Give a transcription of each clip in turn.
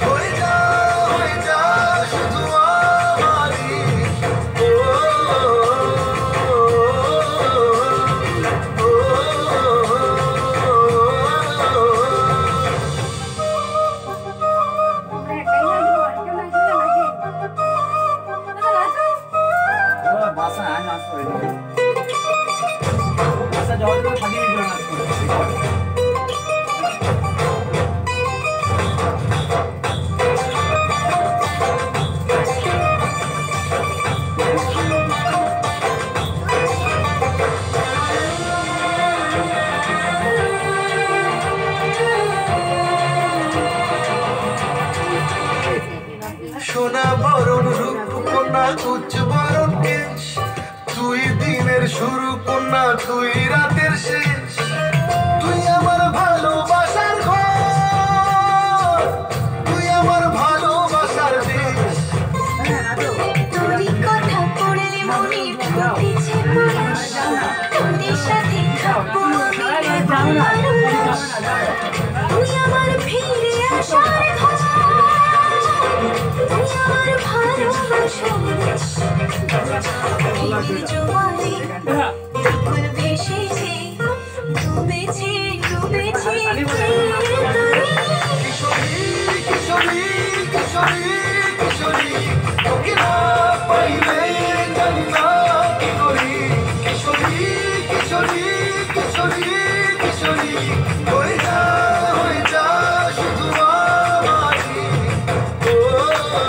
হয়ে যা শুধু আমারই। ও, ও, ও, বাসা নাচ করে বাসা যাওয়ার জন্য ফাটিয়ে দিল নাচ করে সোনা বরণ রূপকন্যা উচ্চ বরণ কেশ, তুই দিনের শুরু কন্যা তুই রাতের শেষ। তুই আমার ভালোবাসার ঘর, তুই আমার ভালোবাসার দেশ। তোরই কথা পড়লে মনে ফুটেছে পরশ, তোদের সাথে খাবো আমি ভালোবাস। তুই আমার ফিরে আসার ঘর, তুই আমার ভালোবাসার দেশ। প্রেমের জোয়ারে তখন ভেসেছে, ডুবেছে ডুবেছে কিশোরী কিশোরী কিশোরী কিশোরী, তোকে না পাইলে জানি না কি করি। কিশোরী কিশোরী কিশোরী কিশোরী, হয়ে যা শুধু আমারই। ও, ও,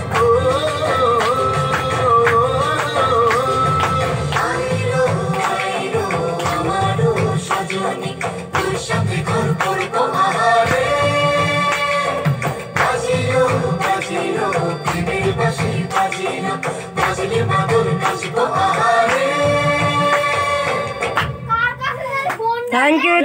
ও, আইরো আইরো আমারও সজনী, তোর সাথে ঘর করবো আহারে। বাজিলো বাজিলো প্রেমের বাঁশি বাজিলো, বাজলে মাদল নাচবো আহারে। Thank you.